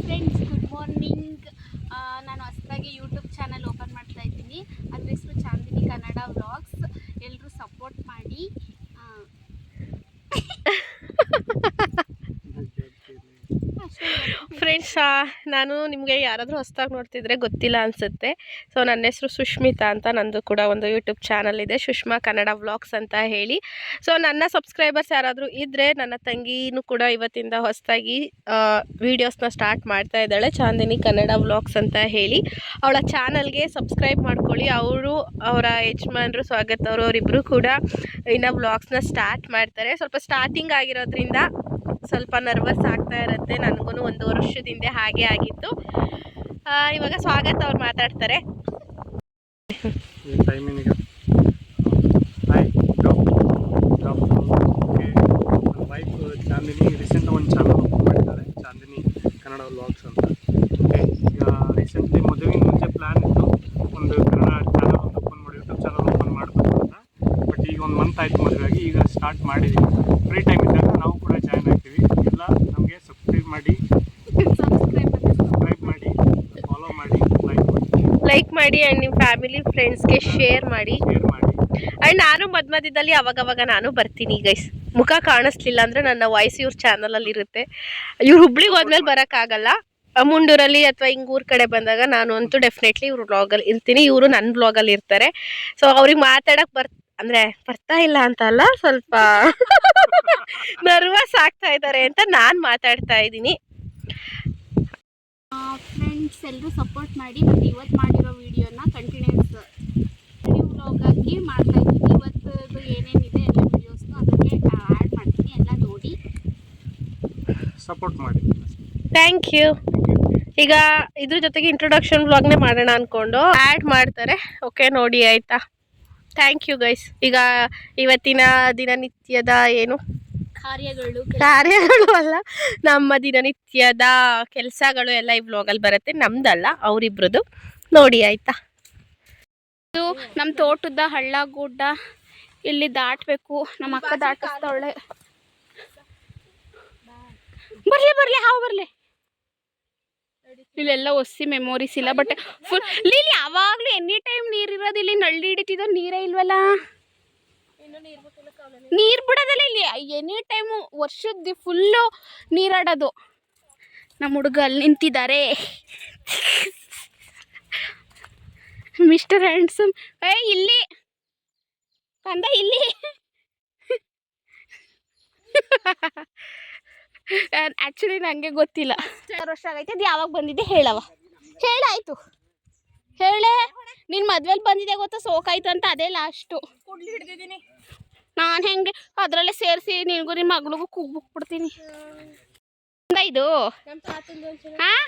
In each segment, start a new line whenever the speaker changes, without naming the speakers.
Friends good morning. ನಾನು ಹೊಸದಾಗಿ YouTube channel open ಮಾಡ್ತಾ ಇದ್ದೀನಿ. ಅದ್ರ ಹೆಸರು ಚಾಂದಿನಿ ಕನ್ನಡ ವ್ಲಾಗ್ಸ್. ಎಲ್ಲರೂ ಸಪೋರ್ಟ್ ಮಾಡಿ.
ಫ್ರೆಂಡ್ಸ್, ನಾನು ನಿಮಗೆ ಯಾರಾದರೂ ಹೊಸದಾಗಿ ನೋಡ್ತಿದ್ರೆ ಗೊತ್ತಿಲ್ಲ ಅನಿಸುತ್ತೆ. ಸೊ ನನ್ನ ಹೆಸರು ಸುಷ್ಮಿತಾ ಅಂತ. ನಂದು ಕೂಡ ಒಂದು ಯೂಟ್ಯೂಬ್ ಚಾನಲ್ ಇದೆ, ಸುಷ್ಮಾ ಕನ್ನಡ ವ್ಲಾಗ್ಸ್ ಅಂತ ಹೇಳಿ. ಸೊ ನನ್ನ ಸಬ್ಸ್ಕ್ರೈಬರ್ಸ್ ಯಾರಾದರೂ ಇದ್ದರೆ, ನನ್ನ ತಂಗಿನೂ ಕೂಡ ಇವತ್ತಿಂದ ಹೊಸದಾಗಿ ವೀಡಿಯೋಸ್ನ ಸ್ಟಾರ್ಟ್ ಮಾಡ್ತಾ ಇದ್ದಾಳೆ, ಚಾಂದಿನಿ ಕನ್ನಡ ವ್ಲಾಗ್ಸ್ ಅಂತ ಹೇಳಿ. ಅವಳ ಚಾನಲ್ಗೆ ಸಬ್ಸ್ಕ್ರೈಬ್ ಮಾಡ್ಕೊಳ್ಳಿ. ಅವರ ಯಜಮಾನರು ಸ್ವಾಗತ್ ಅವರಿಬ್ಬರು ಕೂಡ ಇನ್ನು ವ್ಲಾಗ್ಸ್ನ ಸ್ಟಾರ್ಟ್ ಮಾಡ್ತಾರೆ. ಸ್ವಲ್ಪ ಸ್ಟಾರ್ಟಿಂಗ್ ಆಗಿರೋದ್ರಿಂದ ಸ್ವಲ್ಪ ನರ್ವಸ್ ಆಗ್ತಾ ಇರುತ್ತೆ. ನನಗೂ 1 ವರ್ಷದ ಹಿಂದೆ ಹಾಗೆ ಆಗಿತ್ತು. ಇವಾಗ ಸ್ವಾಗತ್ ಅವ್ರು ಮಾತಾಡ್ತಾರೆ.
ವೈಫ್ ಚಾಂದಿನಿ ರೀಸೆಂಟ್ ಒಂದು ಚಾನಲ್ ಓಪನ್ ಮಾಡಿದ್ದಾರೆ, ಚಾಂದಿನಿ ಕನ್ನಡ ವ್ಲಾಗ್ಸ್ ಅಂತ. ಓಕೆ, ಈಗ ರೀಸೆಂಟ್ಲಿ ಮದುವೆಗೆ ಮುಂಚೆ ಪ್ಲ್ಯಾನ್ ಇತ್ತು ಒಂದು ಕನ್ನಡ ಚಾನಲ್ ಒಂದು ಓಪನ್ ಮಾಡಿ, ಯೂಟ್ಯೂಬ್ ಚಾನಲ್ ಓಪನ್ ಮಾಡಬೇಕು ಅಂತ. ಬಟ್ ಈಗ 1 ಮಂತ್ ಆಯಿತು ಮದುವೆಯಾಗಿ, ಈಗ ಸ್ಟಾರ್ಟ್ ಮಾಡಿದ್ದೀವಿ. ಫ್ರೀ ಟೈಮ್ ಇದ್ದಾಗ ನಾವು ಕೂಡ ಜಾಯ್ನ್ ಆಗ್ತೀವಿ. ಎಲ್ಲ ನಮಗೆ ಸಬ್ಸ್ಕ್ರೈಬ್ ಮಾಡಿ, ಫಾಲೋ ಮಾಡಿ,
ಲೈಕ್ ಮಾಡಿ ಆ್ಯಂಡ್ ನಿಮ್ಮ ಫ್ಯಾಮಿಲಿ ಫ್ರೆಂಡ್ಸ್ಗೆ ಶೇರ್ ಮಾಡಿ. ಆ್ಯಂಡ್ ನಾನು ಮಧ್ಯದಲ್ಲಿ ಅವಾಗವಾಗ ನಾನು ಬರ್ತೀನಿ ಗೈಸ್. ಮುಖ ಕಾಣಿಸ್ಲಿಲ್ಲ ಅಂದರೆ ನನ್ನ ವಾಯ್ಸ್ ಇವ್ರ ಚಾನಲಲ್ಲಿ ಇರುತ್ತೆ. ಇವ್ರು ಹುಬ್ಳಿಗೆ ಹೋದ್ಮೇಲೆ ಬರೋಕ್ಕಾಗಲ್ಲ. ಮುಂಡೂರಲ್ಲಿ ಅಥವಾ ಊರ ಕಡೆ ಬಂದಾಗ ನಾನು ಅಂತೂ ಡೆಫಿನೆಟ್ಲಿ ಇವ್ರ ವ್ಲಾಗಲ್ಲಿ ಇರ್ತೀನಿ, ಇವರು ನನ್ನ ವ್ಲಾಗಲ್ಲಿ ಇರ್ತಾರೆ. ಸೊ ಅವ್ರಿಗೆ ಮಾತಾಡೋಕ್ಕೆ ಬರ್ತಾ ಇಲ್ಲ ಅಂತ ಅಲ್ಲ, ಸ್ವಲ್ಪ ನರ್ವಸ್ ಆಗ್ತಾ ಇದ್ದಾರೆ ಅಂತ ನಾನು ಮಾತಾಡ್ತಾ ಇದ್ದೀನಿ.
ಫ್ರೆಂಡ್ಸ್ ಎಲ್ಲರೂ ಸಪೋರ್ಟ್ ಮಾಡಿ. ಮತ್ತು ಇವತ್ತು ಮಾಡಿರೋ ವಿಡಿಯೋನ ಕಂಟಿನ್ಯೂಸ್ ವ್ಲಾಗ್ ಆಗಿ ಮಾಡ್ತಾ ಇದ್ದೀನಿ. ಇವತ್ತು ಏನೇನಿದೆ ಎಲ್ಲ ವಿಡಿಯೋಸ್ನು ಅದಕ್ಕೆ ಆ್ಯಡ್ ಮಾಡ್ತೀನಿ, ಎಲ್ಲ ನೋಡಿ
ಸಪೋರ್ಟ್ ಮಾಡಿ.
Thank you. ಈಗ ಇದ್ರ ಜೊತೆಗೆ ಇಂಟ್ರೊಡಕ್ಷನ್ ವ್ಲಾಗ್ನೇ ಮಾಡೋಣ ಅಂದ್ಕೊಂಡು ಆ್ಯಡ್ ಮಾಡ್ತಾರೆ. ಓಕೆ, ನೋಡಿ ಆಯಿತಾ. Thank you guys. ಈಗ ಇವತ್ತಿನ ದಿನನಿತ್ಯದ ಏನು ಕಾರ್ಯಗಳು ಅಲ್ಲ, ನಮ್ಮ ದಿನನಿತ್ಯದ ಕೆಲಸಗಳು ಎಲ್ಲ ಈ ವ್ಲಾಗಲ್ಲಿ ಬರುತ್ತೆ. ನಮ್ದಲ್ಲ, ಅವರಿಬ್ರದ್ದು. ನೋಡಿ ಆಯಿತಾ.
ಇದು ನಮ್ಮ ತೋಟದ ಹಳ್ಳ ಗುಡ್ಡ. ಇಲ್ಲಿ ದಾಟಬೇಕು. ನಮ್ಮ ಅಕ್ಕ ದಾಟಿಸ್ತಾವಳೆ. ಬರಲಿ ಹಾವು ಬರಲಿ. ಇಲ್ಲೆಲ್ಲ ಹೊಸಿ ಮೆಮೊರೀಸ್ ಇಲ್ಲ, ಬಟ್ ಫುಲ್ ಇಲ್ಲಿ ಯಾವಾಗಲೂ ಎನಿ ಟೈಮ್ ನೀರಿರೋದು. ಇಲ್ಲಿ ನಳ್ಳಿ ಹಿಡಿತಿದ್ದೋ ನೀರೇ ಇಲ್ವಲ್ಲ. ನೀರು ಬಿಡೋದಲ್ಲ ಇಲ್ಲಿ ಎನಿ ಟೈಮು, ವರ್ಷದ ಫುಲ್ಲು ನೀರಾಡೋದು. ನಮ್ಮ ಹುಡುಗ ಅಲ್ಲಿ ನಿಂತಿದ್ದಾರೆ, ಮಿಸ್ಟರ್ ಹ್ಯಾಂಡ್ಸಮ್. ಇಲ್ಲಿ ಕಂದ ಇಲ್ಲಿ. ಆ್ಯಕ್ಚುಲಿ ನನಗೆ ಗೊತ್ತಿಲ್ಲ 6 ವರ್ಷ ಆಗೈತೆ. ಅದು ಯಾವಾಗ ಬಂದಿದ್ದೆ ಹೇಳಾಯ್ತು. ಹೇಳೇ ನಿನ್ನ ಮದ್ವೆಲಿ ಬಂದಿದೆ ಗೊತ್ತಾ, ಸೋಕಾಯ್ತು ಅಂತ. ಅದೇ ಲಾಸ್ಟು ಕುಡ್ಲಿ ಹಿಡ್ದಿದ್ದೀನಿ ನಾನು. ಹೆಂಗೆ ಅದರಲ್ಲೇ ಸೇರಿಸಿ ನಿನಗೂ ನಿಮ್ಮ ಮಗಳಿಗೂ ಕೂಗ್ಬಿಟ್ಬಿಡ್ತೀನಿ. ಇದು ಹಾಂ,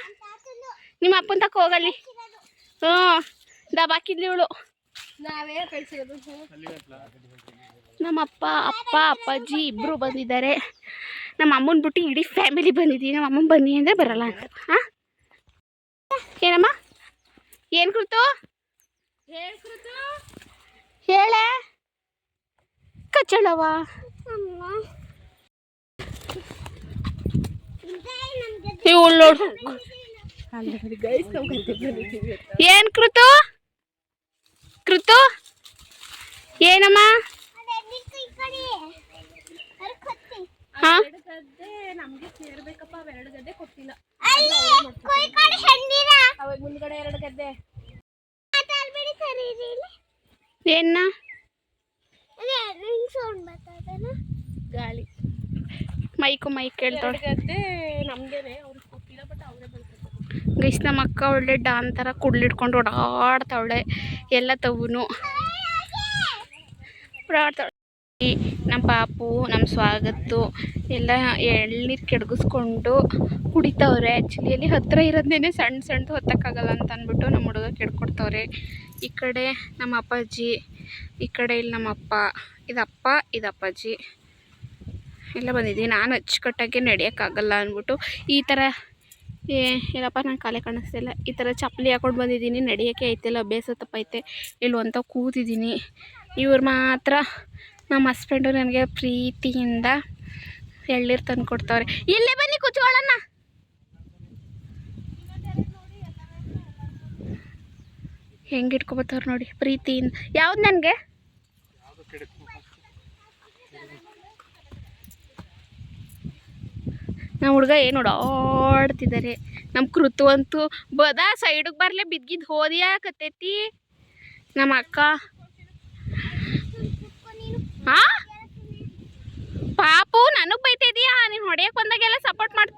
ನಿಮ್ಮ ಅಪ್ಪನ ತಕ್ಕ ಹೋಗಲ್ಲಿ. ಹ್ಞೂ, ದಬಾಕಿದ್ಲಿ ಇವಳು. ನಾವೇ ಕಳಿಸಿರೋದು. ನಮ್ಮ ಅಪ್ಪಾಜಿ ಇಬ್ಬರು ಬಂದಿದ್ದಾರೆ. ನಮ್ಮ ಅಮ್ಮನ ಬಿಟ್ಟು ಇಡೀ ಫ್ಯಾಮಿಲಿ ಬಂದಿದ್ದೀವಿ. ನಮ್ಮ ಅಮ್ಮನ ಬನ್ನಿ ಅಂದರೆ ಬರಲ್ಲ ಅಂತ. ಹಾಂ, ಏನಮ್ಮ? ಏನು ಕೃತು ಹೇಳೆ ಕಚ್ಚಳವ. ಇವಳು ನೋಡು. ಏನು ಕೃತು ಏನಮ್ಮ? ಹಾಂ, ನಮಗೆ ಸೇರ್ಬೇಕಪ್ಪ. 2 ಗದ್ದೆ ಕೊಟ್ಟಿಲ್ಲ. ಮುಂದ್ಗಡೆ 2 ಗದ್ದೆ. ಏನ ಗಾಳಿ ಮೈಕ್ ಹೇಳ್ತಾಳೆ. ನಮ್ಗೇನೆ ಅವ್ರಿಗೆ ಕೊಟ್ಟಿಲ್ಲ, ಬಟ್ ಅವರೇ ಬರ್ತಾರೆ ಗೈಸ್. ನಮ್ಮ ಅಕ್ಕ ಒಳ್ಳೆ ಡಾನ್ ಥರ ಕುಡ್ಲಿಡ್ಕೊಂಡು ಓಡಾಡ್ತಾವಳೆ. ಎಲ್ಲ ತವನು ಓಡಾಡ್ತಾವಳೆ. ನಮ್ಮ ಪಾಪು, ನಮ್ಮ ಸ್ವಾಗತ್ತು ಎಲ್ಲ ಎಳ್ನೀರು ಕೆಡಗಿಸ್ಕೊಂಡು ಕುಡಿತವ್ರೆ. ಆ್ಯಕ್ಚುಲಿ ಅಲ್ಲಿ ಹತ್ತಿರ ಇರೋದೇನೆ ಸಣ್ಣದು ಹೊತ್ತಕ್ಕಾಗಲ್ಲ ಅಂತ ಅಂದ್ಬಿಟ್ಟು ನಮ್ಮ ಹುಡುಗ ಕೆಡ್ಕೊಡ್ತವ್ರೆ. ಈ ಕಡೆ ನಮ್ಮ ಅಪ್ಪಾಜಿ, ಈ ಕಡೆ ಇಲ್ಲಿ ನಮ್ಮ ಅಪ್ಪ. ಇದಪ್ಪ, ಇದಪ್ಪಾಜಿ ಎಲ್ಲ ಬಂದಿದ್ದೀವಿ. ನಾನು ಅಚ್ಚುಕಟ್ಟಾಗಿ ನಡೆಯೋಕ್ಕಾಗಲ್ಲ ಅಂದ್ಬಿಟ್ಟು ಈ ಥರ ಏನಪ್ಪ, ನಾನು ಕಾಲೇ ಕಾಣಿಸ್ತಿಲ್ಲ. ಈ ಥರ ಚಪ್ಪಲಿ ಹಾಕೊಂಡು ಬಂದಿದ್ದೀನಿ. ನಡೆಯೋಕ್ಕೆ ಐತಿಲ್ಲ, ಅಭ್ಯಾಸ ತಪ್ಪೈತೆ. ಇಲ್ಲಿ ಅಂತ ಕೂತಿದ್ದೀನಿ. ಇವ್ರು ಮಾತ್ರ ನಮ್ಮ ಹಸ್ಬೆಂಡು ನನಗೆ ಪ್ರೀತಿಯಿಂದ ಎಳ್ನೀರು ತಂದು ಕೊಡ್ತವ್ರೆ. ಇಲ್ಲೇ ಬನ್ನಿ ಕೂತ್ಕೊಳ್ಳೋಣ. ಹೆಂಗೆ ಇಟ್ಕೊಬತ್ತವ್ರು ನೋಡಿ ಪ್ರೀತಿಯಿಂದ. ಯಾವ್ದು ನನಗೆ ನಮ್ಮ ಹುಡುಗ ಏನು ಓಡಾಡ್ತಿದ್ದಾರೆ. ನಮ್ಮ ಕೃತು ಅಂತೂ ಸೈಡಿಗೆ ಬರಲೇ ಬಿದ್ದಿದ್ದು ಹೋದಿಯಾಕತ್ತೈತಿ. ನಮ್ಮ ಅಕ್ಕ ಹಾ ಪಾಪು ನನಗೆ ಬೈತಿದೀಯಾ? ನೀನು ಹೊಡೆಯಕ್ಕೆ ಬಂದಾಗೆಲ್ಲ ಸಪೋರ್ಟ್ ಮಾಡ್.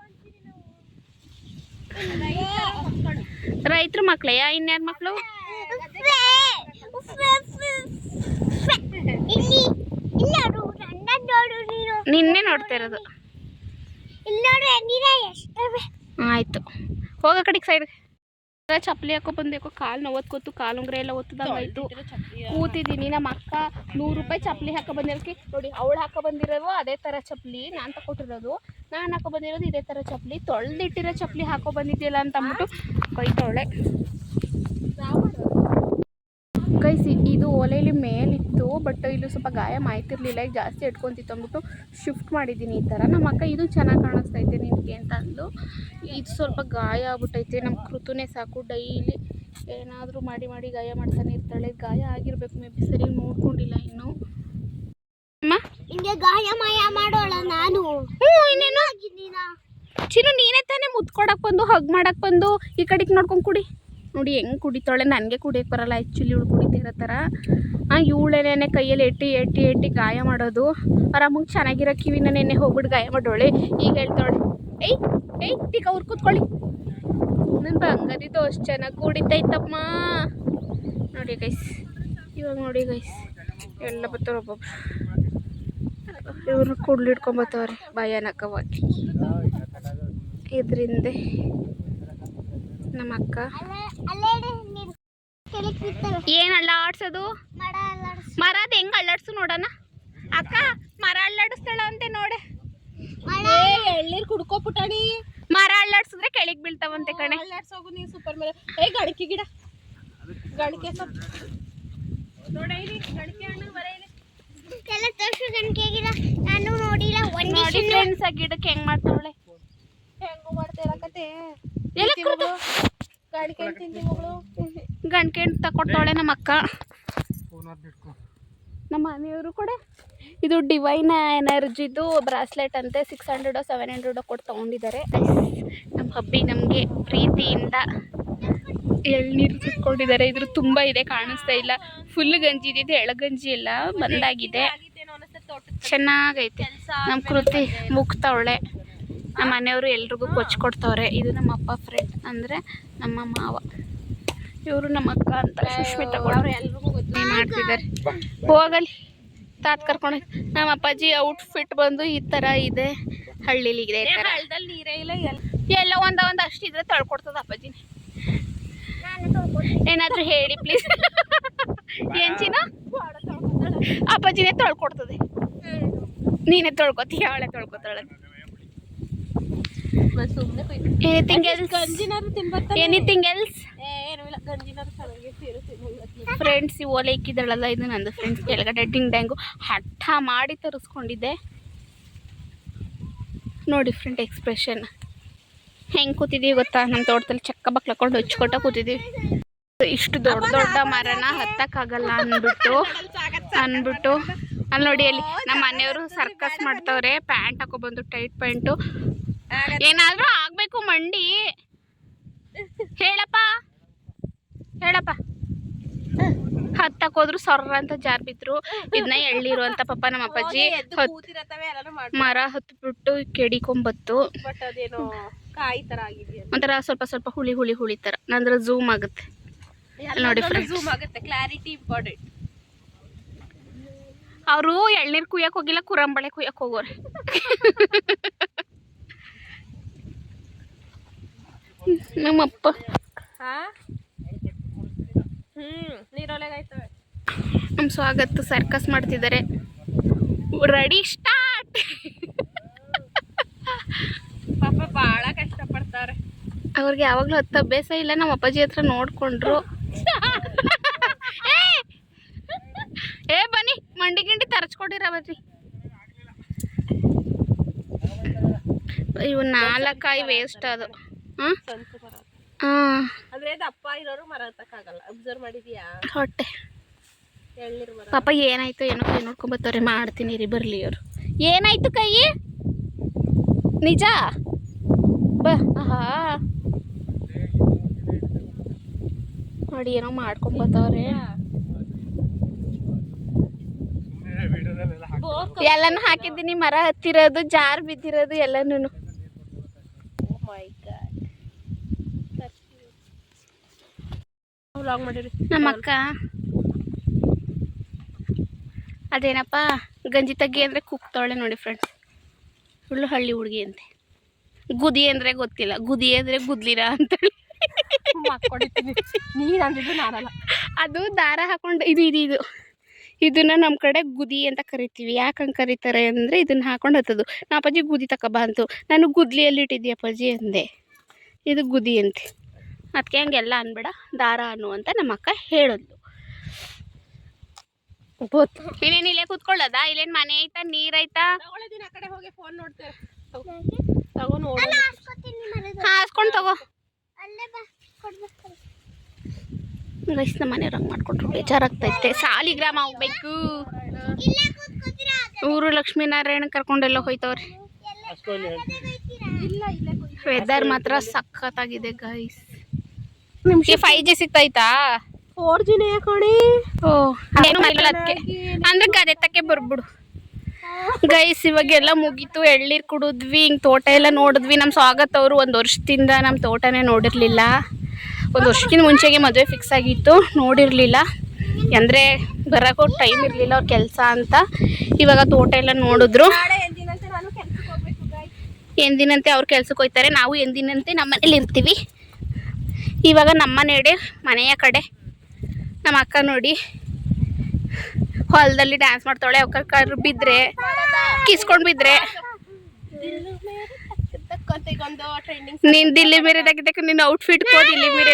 ರೈತರ ಮಕ್ಳೆಯ ಇನ್ಯಾರ ಮಕ್ಕಳು? ನಿನ್ನೆ ನೋಡ್ತಾ ಇರೋದು. ಆಯ್ತು ಹೋಗ ಕಡೆಗೆ ಸೈಡ್. ಚಪ್ಪಲಿ ಹಾಕೋ ಬಂದೇಕೋ ಕಾಲು ನೋವತ್ಕೋತು, ಕಾಲು ಉಂಗ್ರೆ ಎಲ್ಲ ಒತ್ತದಂಗಾಯ್ತು. ಕೂತಿದ್ದೀನಿ. ನಮ್ಮ ಅಕ್ಕ 100 ರೂಪಾಯಿ ಚಪ್ಪಲಿ ಹಾಕೋ ಬಂದಿರೋಕ್ಕೆ ನೋಡಿ. ಅವಳು ಹಾಕೋ ಬಂದಿರೋದು ಅದೇ ಥರ ಚಪ್ಪಲಿ ನಾನು ತಗೊಟ್ಟಿರೋದು. ನಾನು ಹಾಕೋ ಬಂದಿರೋದು ಇದೇ ಥರ ಚಪ್ಪಲಿ. ತೊಳೆದಿಟ್ಟಿರೋ ಚಪ್ಪಲಿ ಹಾಕೋ ಬಂದಿದ್ದಿಲ್ಲ ಅಂತ ಅಂದ್ಬಿಟ್ಟು ಬೈತವಳೆ. ಗೈಸ್ ಇದು ಒಲೆಯಲ್ಲಿ ಮೇಲಿತ್ತು, ಬಟ್ ಇಲ್ಲಿ ಸ್ವಲ್ಪ ಗಾಯ ಮಾಯ್ತಿರ್ಲಿಲ್ಲ, ಈಗ ಜಾಸ್ತಿ ಇಟ್ಕೊತಿತ್ತು ಅಂದ್ಬಿಟ್ಟು ಶಿಫ್ಟ್ ಮಾಡಿದ್ದೀನಿ ಈ ಥರ. ನಮ್ಮ ಅಕ್ಕ ಇದು ಚೆನ್ನಾಗಿ ಕಾಣಿಸ್ತೈತೆ ನಿನಗೆ ಅಂತ ಅಂದು. ಇದು ಸ್ವಲ್ಪ ಗಾಯ ಆಗ್ಬಿಟ್ಟೈತೆ. ನಮ್ಮ ಕೃತುನೇ ಸಾಕು ಡೈಲಿ ಏನಾದರೂ ಮಾಡಿ ಮಾಡಿ ಗಾಯ ಮಾಡ್ತಾನೆ ಇರ್ತಾಳೆ. ಗಾಯ ಆಗಿರ್ಬೇಕು, ಮೇ ಬಿ ಸರಿ ನೋಡ್ಕೊಂಡಿಲ್ಲ ಇನ್ನು. ಗಾಯ ಮಾಯ ಮಾಡೋಳ ನಾನು. ಇನ್ನೇನು ಚಿನ್ನು ನೀನೇ ತಾನೇ ಮುತ್ಕೊಡಕ್ಕೆ ಬಂದು ಹಗ್ ಮಾಡಕ್ಕೆ ಬಂದು ಈ ಕಡೆಗೆ ನೋಡ್ಕೊಂಡು ಕುಡಿ. ನೋಡಿ ಹೆಂಗೆ ಕುಡಿತಾಳೆ. ನನಗೆ ಕುಡಿಯೋಕ್ಕೆ ಬರಲ್ಲ ಆ್ಯಕ್ಚುಲಿ ಇವಳು ಕುಡಿತಿರೋ ಥರ. ಇವಳೇನೇ ಕೈಯಲ್ಲಿ ಎಟ್ಟಿ ಗಾಯ ಮಾಡೋದು. ಅವ್ರ ಅಮ್ಮಗೆ ಚೆನ್ನಾಗಿರೋ ಕಿವಿನ ನೆನ್ನೆ ಹೋಗ್ಬಿಟ್ಟು ಗಾಯ ಮಾಡೋಳೆ. ಈಗ ಹೇಳ್ತಾಳೆ ಏಯ್ ಟಿಕ ಅವ್ರು ಕೂತ್ಕೊಳ್ಳಿ. ನನ್ನ ಬಂಗಾರಿದ್ದು ಅಷ್ಟು ಚೆನ್ನಾಗಿ ಕುಡಿತೈತಮ್ಮ. ನೋಡಿ ಗೈಸ್, ಇವಾಗ ನೋಡಿ ಗೈಸ್ ಎಲ್ಲ ಬರ್ತಾರೆ ಒಬ್ಬೊಬ್ರು. ಇವ್ರನ್ನ ಕುಡ್ಲು ಹಿಡ್ಕೊಂಬತ್ತವ್ರೆ ಭಯಾನಕವಾಗಿ. ಇದರಿಂದ ನಮ್ಮ ಅಕ್ಕ ಏನು ಅಳ್ಳಾಡ್ಸೋದು? ಮರ ಅದು ಹೆಂಗೆ ಅಳ್ಳಾಡ್ಸು ನೋಡೋಣ. ಅಕ್ಕ ಮರ ಅಳ್ಳಾಡಿಸ್ತಾಳ ಅಂತೆ ನೋಡೆ.
ಎಳ್ನೀರು ಕುಡ್ಕೊಪುಟಾಣಿ.
ಮರ ಅಳ್ಳಾಡ್ಸಿದ್ರೆ ಕೆಳಗೆ ಬೀಳ್ತಾವಂತೆ ಕಣೆ.
ಅಳ್ಳಾಡ್ಸೋಗು ನೀನು ಸೂಪರ್ ಮೇಲೆ. ಗಣಿಕೆ ಗಿಡ ಗಣಿಕೆ ನೋಡಿ ಗಣಿಕೆ ಹಣ್ಣು ಬರೆಯಲಿ ಎಲ್ಲ ತೋರಿಸು. ಗಣಿಕೆ ಗಿಡ ನಾನು ನೋಡಿಲ್ಲ.
ನೋಡಿ ಫ್ರೆಂಡ್ಸ್ ಆ ಗಿಡಕ್ಕೆ ಹೆಂಗೆ ಮಾಡ್ತಾವಳೆ.
ಹೆಂಗು ಮಾಡ್ತಿರಕತ್ತೆ
ಎಲ್ಲ
ಗಣಿಕೆ ಹಣ್ಣು ತಿಂತಿ ಮಗಳು.
ಗಣಿಕೆ ಹಣ್ಣು ತಕೊಡ್ತಾವಳೆ ನಮ್ಮ ಅಕ್ಕ. ನಮ್ಮ ಮನೆಯವರು ಕೂಡ ಇದು ಡಿವೈನ್ ಎನರ್ಜಿದು ಬ್ರಾಸ್ಲೆಟ್ ಅಂತೆ 600 700 ಕೊಟ್ಟು ತೊಗೊಂಡಿದ್ದಾರೆ. ನಮ್ಮ ಹಬ್ಬಿ ನಮಗೆ ಪ್ರೀತಿಯಿಂದ ಎಳ್ನೀರು ಸುಟ್ಕೊಂಡಿದ್ದಾರೆ. ಇದ್ರ ತುಂಬ ಇದೆ, ಕಾಣಿಸ್ತಾ ಇಲ್ಲ. ಫುಲ್ ಗಂಜಿ ಇದೆ, ಎಳಗಂಜಿ ಎಲ್ಲ ಬಂದಾಗಿದೆ. ಚೆನ್ನಾಗೈತೆ. ನಮ್ಮ ಕೃತಿ ಮುಗ್ತವಳೆ. ನಮ್ಮ ಮನೆಯವರು ಎಲ್ರಿಗೂ ಕೊಚ್ಕೊಡ್ತವ್ರೆ. ಇದು ನಮ್ಮ ಅಪ್ಪ ಫ್ರೆಂಡ್ ಅಂದರೆ ನಮ್ಮ ಮಾವ. ಇವರು ನಮ್ಮ ಅಕ್ಕ ಅಂತ ಸುಷ್ಮಿತಾ ಕೊಡೋರು ಎಲ್ರಿಗೂ ಮಾಡ್ತಿದ್ದಾರೆ. ಹೋಗಲಿ ತಾತ್ ಕರ್ಕೊಂಡು. ನಮ್ಮ ಅಪ್ಪಾಜಿ ಔಟ್ಫಿಟ್ ಬಂದು ಈ ಥರ ಇದೆ. ಹಳ್ಳಿಲಿದೆ
ಹಳ್ಳದಲ್ಲಿ ನೀರೇ ಇಲ್ಲ.
ಎಲ್ಲ ಒಂದ ಅಷ್ಟಿದ್ರೆ ತೊಳ್ಕೊಡ್ತದ ಅಪ್ಪಾಜಿ. ಏನಾದರೂ ಹೇಳಿ ಪ್ಲೀಸ್. ಏನ್ ಚಿನ್ನ? ಅಪ್ಪಾಜಿನೇ ತೊಳ್ಕೊಡ್ತದೆ. ನೀನೇ ತೊಳ್ಕೊತೀಯ, ಅವಳೆ ತೊಳ್ಕೊತಾಳೆ. Anything else? ಫ್ರೆಂಡ್ಸ್ ಈ ಓಲೆ ಇಕ್ಕಿದಳಲ್ಲ ಇದು ನಂದು ಫ್ರೆಂಡ್ಸ್. ಕೆಳಗಡೆ ಡಿಂಗ್ ಡ್ಯಾಂಗು ಹಠ ಮಾಡಿ ತರಿಸ್ಕೊಂಡಿದ್ದೆ. ನೋಡಿ ಫ್ರೆಂಡ್ ಎಕ್ಸ್ಪ್ರೆಷನ್ ಹೆಂಗೆ ಕೂತಿದ್ದೀವಿ ಗೊತ್ತಾ? ನಮ್ಮ ತೋಟದಲ್ಲಿ ಚಕ್ಕ ಬಕ್ಲಕೊಂಡು ಹಚ್ಕೊಟ್ಟ ಕೂತಿದ್ದೀವಿ. ಇಷ್ಟು ದೊಡ್ಡ ಮರನ ಹತ್ತಕ್ಕಾಗಲ್ಲ ಅಂದ್ಬಿಟ್ಟು ಅಲ್ಲಿ ನೋಡಿ, ಅಲ್ಲಿ ನಮ್ಮ ಮನೆಯವರು ಸರ್ಕಸ್ ಮಾಡ್ತವ್ರೆ. ಪ್ಯಾಂಟ್ ಹಾಕೊಬಂದು ಟೈಟ್ ಪ್ಯಾಂಟು. ಏನಾದರೂ ಆಗಬೇಕು ಮಂಡಿ. ಹೇಳಪ್ಪ ಹತ್ತಕ್ಕೋದ್ರು ಸೊರ್ರ ಅಂತ ಜಾರ್ ಬಿದ್ರು. ಇದನ್ನ ಎಳ್ಳಿರು ಅಂತ ಪಾಪ ನಮ್ಮ ಅಪ್ಪಾಜಿ ಮರ ಹತ್ಬಿಟ್ಟು ಕೆಡಿಕೊಂಬತ್ತು. ಒಂಥರ ಸ್ವಲ್ಪ ಹುಳಿ ತರ. ನಂತರ ಝೂಮ್ ಆಗುತ್ತೆ ನೋಡಿ ಫ್ರೆಂಡ್ಸ್.
ಝೂಮ್ ಆಗುತ್ತೆ, ಕ್ಲಾರಿಟಿ ಇಂಪಾರ್ಟೆಂಟ್.
ಅವರು ಎಳ್ನೀರು ಕುಯ್ಯಕ್ಕೆ ಹೋಗಿಲ್ಲ, ಕುರಂಬಳೆ ಕುಯ್ಯಕ್ಕೆ ಹೋಗೋರೆ. ನಮ್ಮಪ್ಪ
ನೀರೊಳಗಾಯ್ತವೆ.
ನಮ್ಮ ಸ್ವಾಗತ ಸರ್ಕಸ್ ಮಾಡ್ತಿದ್ದಾರೆ. Ready start.
ಪಾಪ ಭಾಳ ಕಷ್ಟಪಡ್ತಾರೆ.
ಅವ್ರಿಗೆ ಯಾವಾಗಲೂ ಹತ್ತು ಅಭ್ಯಾಸ ಇಲ್ಲ. ನಮ್ಮ ಅಪ್ಪಾಜಿ ಹತ್ರ ನೋಡ್ಕೊಂಡ್ರು. ಏ ಬನ್ನಿ ಮಂಡಿ ಗಿಂಡಿ ತರಚ್ಕೊಟ್ಟಿರ ಬರ್ರಿ. ಇವು 4 ಕಾಯಿ ವೇಸ್ಟ್ ಅದು. ಹಾಂ
ಅಂದ್ರೆ ದಪ್ಪ ಇರೋರು ಮರ ಹತ್ತಕ್ಕಾಗಲ್ಲ. ಅಬ್ಸರ್ವ್ ಮಾಡಿದ್ಯಾ?
ಹೊಟ್ಟೆ
ಎಳ್ನೀರ್ ಮರ.
ಪಾಪ ಏನಾಯ್ತು ಏನೋ ಕೈ ನೋಡ್ಕೊಂಬತ್ತವ್ರೆ. ಮಾಡ್ತೀನಿ ರೀ, ಬರಲಿ ಅವರು. ಏನಾಯ್ತು ಕೈ? ನಿಜ ಆಹಾ ನೋಡಿ ಏನೋ ಮಾಡ್ಕೊಂಬತ್ತವ್ರೆ. ಎಲ್ಲಾನು ಹಾಕಿದ್ದೀನಿ, ಮರ ಹತ್ತಿರೋದು, ಜಾರ್ ಬಿದ್ದಿರೋದು ಎಲ್ಲನೂ.
ವ್ಲಾಗ್ ಮಾಡಿರಿ
ನಮ್ಮಕ್ಕ ಅದೇನಪ್ಪ ಗಂಜಿ ತಗ್ಗಿ ಅಂದರೆ ಕುಕ್ತಾಳೆ ನೋಡಿ ಫ್ರೆಂಡ್ಸ್. ಸುಳ್ಳು ಹಳ್ಳಿ ಹುಡುಗಿ ಅಂತೆ. ಗುದಿ ಅಂದರೆ ಗೊತ್ತಿಲ್ಲ, ಗುದಿ ಅಂದರೆ ಗುದ್ಲಿರ ಅಂತೇಳಿ
ನೀನು ಅಂದಿದ್ದು ನಾನಲ್ಲ.
ಅದು ದಾರ ಹಾಕೊಂಡು ಇದನ್ನ ನಮ್ಮ ಕಡೆ ಗುದಿ ಅಂತ ಕರಿತೀವಿ. ಯಾಕೆ ಹಂಗೆ ಕರೀತಾರೆ ಅಂದರೆ ಇದನ್ನ ಹಾಕೊಂಡು ಹತ್ತದು. ನಾ ಅಪ್ಪಾಜಿ ಗುದಿ ತಗೊಬ ಅಂತು. ನಾನು ಗುದ್ಲಿಯಲ್ಲಿ ಇಟ್ಟಿದ್ದೆ ಅಪ್ಪಾಜಿ ಅಂದೆ. ಇದು ಗುದಿ ಅಂತೆ. ಅದಕ್ಕೆ ಹಂಗೆಲ್ಲ ಅನ್ಬೇಡ, ದಾರ ಅನ್ನು ಅಂತ ನಮ್ಮ ಅಕ್ಕ ಹೇಳಿದ್ಲು. ಇನ್ನೇನು ಇಲ್ಲೇ ಕೂತ್ಕೊಳ್ಳೋದಾ? ಇಲ್ಲೇನು ಮನೆ ಐತಾ, ನೀರೈತಾ?
ಆ ಕಡೆ ಹೋಗಿ ಫೋನ್ ನೋಡ್ತೇವೆ. ತಗೋ ನೋಡು.
ಹಾಸ್ಕೊಂಡು ತಗೋ. ಗೈಸ್ ನಮ್ಮ ಮನೆಯವ್ರು ಹಂಗೆ ಮಾಡ್ಕೊಟ್ರು ಬೇಜಾರಾಗ್ತೈತೆ. ಸಾಲಿಗ್ರಾಮ ಹೋಗ್ಬೇಕು. ಊರು ಲಕ್ಷ್ಮೀನಾರಾಯಣ ಕರ್ಕೊಂಡೆಲ್ಲ ಹೋಯ್ತವ್ರೆ. ವೆದರ್ ಮಾತ್ರ ಸಖತ್ತಾಗಿದೆ ಗೈಸ್. ನಿಮ್ಗೆ 5G ಸಿಗ್ತೈತಾ?
4G ಕಣಿ.
ಓ ಅದಕ್ಕೆ ಅಂದ್ರೆ ಗದೆತ್ತಕ್ಕೆ ಬರ್ಬಿಡು ಗೈಸ್. ಇವಾಗೆಲ್ಲ ಮುಗೀತು, ಎಳ್ನೀರು ಕುಡಿದ್ವಿ, ಹಿಂಗೆ ತೋಟ ಎಲ್ಲ ನೋಡಿದ್ವಿ. ನಮ್ಮ ಸ್ವಾಗತ ಅವರು 1 ವರ್ಷದಿಂದ ನಮ್ಮ ತೋಟನೇ ನೋಡಿರಲಿಲ್ಲ. 1 ವರ್ಷಕ್ಕಿಂತ ಮುಂಚೆಗೆ ಮದುವೆ ಫಿಕ್ಸ್ ಆಗಿತ್ತು, ನೋಡಿರಲಿಲ್ಲ. ಅಂದರೆ ಬರೋಕ್ಕೂ ಟೈಮ್ ಇರಲಿಲ್ಲ ಅವ್ರ ಕೆಲಸ ಅಂತ. ಇವಾಗ ತೋಟ ಎಲ್ಲ ನೋಡಿದ್ರು. ಎಂದಿನಂತೆ ಅವ್ರು ಕೆಲ್ಸಕ್ಕೆ ಹೋಗ್ತಾರೆ, ನಾವು ಎಂದಿನಂತೆ ನಮ್ಮ ಮನೇಲಿ ಇರ್ತೀವಿ. ಇವಾಗ ನಮ್ಮ ನೆಡೆ ಮನೆಯ ಕಡೆ ನಮ್ಮ ಅಕ್ಕ ನೋಡಿ ಹೊಲದಲ್ಲಿ ಡ್ಯಾನ್ಸ್ ಮಾಡ್ತಾಳೆ. ಅವ್ರ ಬಿದ್ದರೆ ಕಿಸ್ಕೊಂಡು ಬಿದ್ದರೆ ನೀನು ದಿಲ್ಲಿ ಮೇರೆ ತೆಗಿದಕ್ಕೆ ನಿನ್ನ ಔಟ್ಫಿಟ್ ದಿಲ್ಲಿ ಮೇರೆ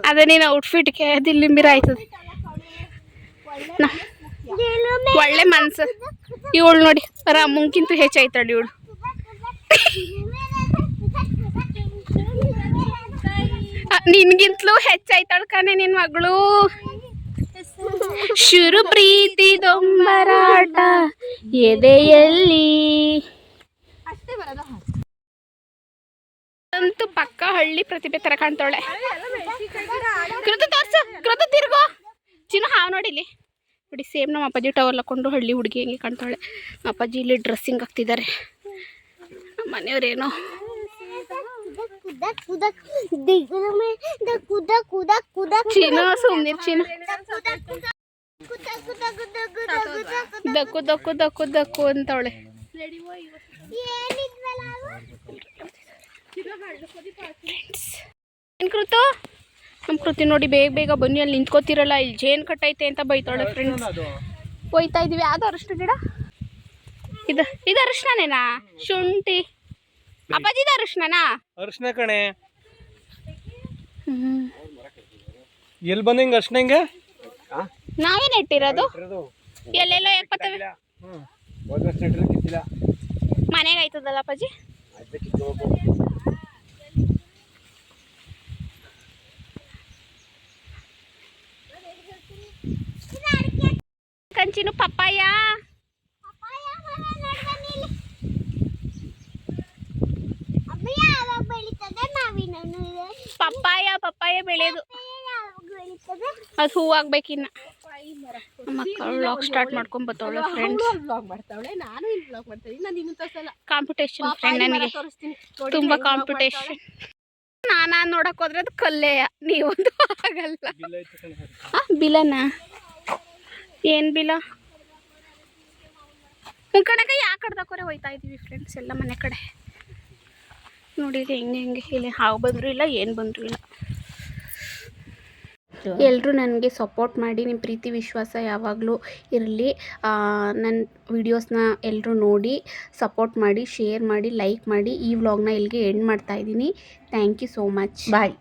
ಅದೇ ನೀನು ಔಟ್ಫಿಟ್ಗೆ ದಿಲ್ಲಿ ಮೀರ ಆಯ್ತದೆ. ಒಳ್ಳೆ ಮನ್ಸು ಇವಳು ನೋಡಿ, ರಾಮಂಗಿಂತೂ ಹೆಚ್ಚಾಯ್ತಾಳೆ ಇವಳು. ನಿನ್ಗಿಂತಲೂ ಹೆಚ್ಚಾಯ್ತಾಳ ಕಣೆ ನಿನ್ ಮಗಳು. ಶುರು ಪ್ರೀತಿ ದೊಂಬರಾಟ ಎದೆಯಲ್ಲಿ ಅಂತೂ ಪಕ್ಕ ಹಳ್ಳಿ ಪ್ರತಿಭೆ ತರ ಕಾಣ್ತಾಳೆ. ಕೃತು ತೋರ್ಸು, ಕೃತು ತಿರ್ಗೋ. ಚಿನ್ನು ಹಾವು ನೋಡಿಲಿ ನೋಡಿ, ಸೇಮ್ ನಮ್ಮ ಅಪ್ಪಾಜಿ ಟವಲ್ ಹಾಕೊಂಡು ಹಳ್ಳಿ ಹುಡುಗಿ ಹೆಂಗೆ ಕಾಣ್ತಾಳೆ. ಅಪ್ಪಾಜಿ ಇಲ್ಲಿ ಡ್ರೆಸ್ಸಿಂಗ್ ಆಗ್ತಿದ್ದಾರೆ. ನಮ್ಮ ಮನೆಯವ್ರೇನೋ ಚಿನ್ನು ಸುಮ್ನಿರ್ ಚಿನ್ನು. ದಕ್ಕು ದಕ್ಕು ದಕ್ಕು ದಕ್ಕು ಅಂತವಳೆ. ಏನ್ ಕೃತು? ನಮ್ಮ ಕೃತಿ ನೋಡಿ ಬೇಗ ಬೇಗ ಬನ್ನಿ, ಅಲ್ಲಿ ನಿಂತ್ಕೋತಿರಲ್ಲ, ಇಲ್ಲಿ ಜೇನು ಕಟ್ಟೈತೆ ಅಂತ ಬೈತಾಳೆ ಫ್ರೆಂಡ್ಸ್. ಹೋಯ್ತಾ ಇದೀವಿ. ಯಾವ್ದು ಅರಿಶಿನ ಗಿಡ ಇದು ಅರಿಶಿನೇನಾ? ಶುಂಠಿ ಅಪ್ಪಾಜಿ ಇದು ಅರಿಶಿನನಾ?
ಅರಿಶಿನ ಕಣೆ. ಎಲ್ಲಿ ಬಂದಂಗ ಅರಿಶಿನ ಹಿಂಗೆ
ನಾವೇನ್ ಇಟ್ಟಿರೋದು? ಎಲ್ಲೆಲ್ಲೋ ಯಾಕೆ ಬರ್ತವೆ? ಮನೆಗೆ ಆಯ್ತದಲ್ಲ ಅಪ್ಪಾಜಿ. ಕಂಚಿನು ಪಪ್ಪಾಯ ಪಪ್ಪಾಯ ಪಪ್ಪಾಯ ಬೆಳೆಯೋದು, ಅದು ಹೂವಾಗ್ಬೇಕಿನ್ನ. ಮಕ್ಕಳು ವ್ಲಾಗ್ ಸ್ಟಾರ್ಟ್ ಮಾಡ್ಕೊಂಡ್ ಬರ್ತಾವಳೆ ಫ್ರೆಂಡ್ಸ್. ಕಾಂಪಿಟೇಷನ್ ಫ್ರೆಂಡ್, ನನಗೆ ತುಂಬಾ ಕಾಂಪಿಟೇಷನ್. ನಾನಾ ನೋಡಕ್ ಹೋದ್ರೆ ಅದು ಕಲ್ಲೆಯ, ನೀವೊಂದು ಆಗಲ್ಲ. ಬಿಲನಾ? ಏನ್ ಬಿಲ? ಕಡೆಗೆ ಯಾಕೆ ಕಡ್ದಾಕೋರೆ ಹೋಯ್ತಾ ಇದೀವಿ ಫ್ರೆಂಡ್ಸ್ ಎಲ್ಲ ಮನೆ ಕಡೆ. ನೋಡಿರಿ ಹೆಂಗೆ ಹೆಂಗೆ ಇಲ್ಲಿ ಹಾವು ಬಂದರೂ ಇಲ್ಲ, ಏನು ಬಂದರೂ ಇಲ್ಲ. ಎಲ್ಲರೂ ನನಗೆ ಸಪೋರ್ಟ್ ಮಾಡಿ, ನಿಮ್ಮ ಪ್ರೀತಿ ವಿಶ್ವಾಸ ಯಾವಾಗಲೂ ಇರಲಿ. ನನ್ನ ವಿಡಿಯೋಸ್ನ ಎಲ್ಲರೂ ನೋಡಿ ಸಪೋರ್ಟ್ ಮಾಡಿ, ಶೇರ್ ಮಾಡಿ, ಲೈಕ್ ಮಾಡಿ. ಈ ವ್ಲಾಗ್ನ ಇಲ್ಲಿಗೆ ಎಂಡ್ ಮಾಡ್ತಾಯಿದ್ದೀನಿ. Thank you so much. Bye.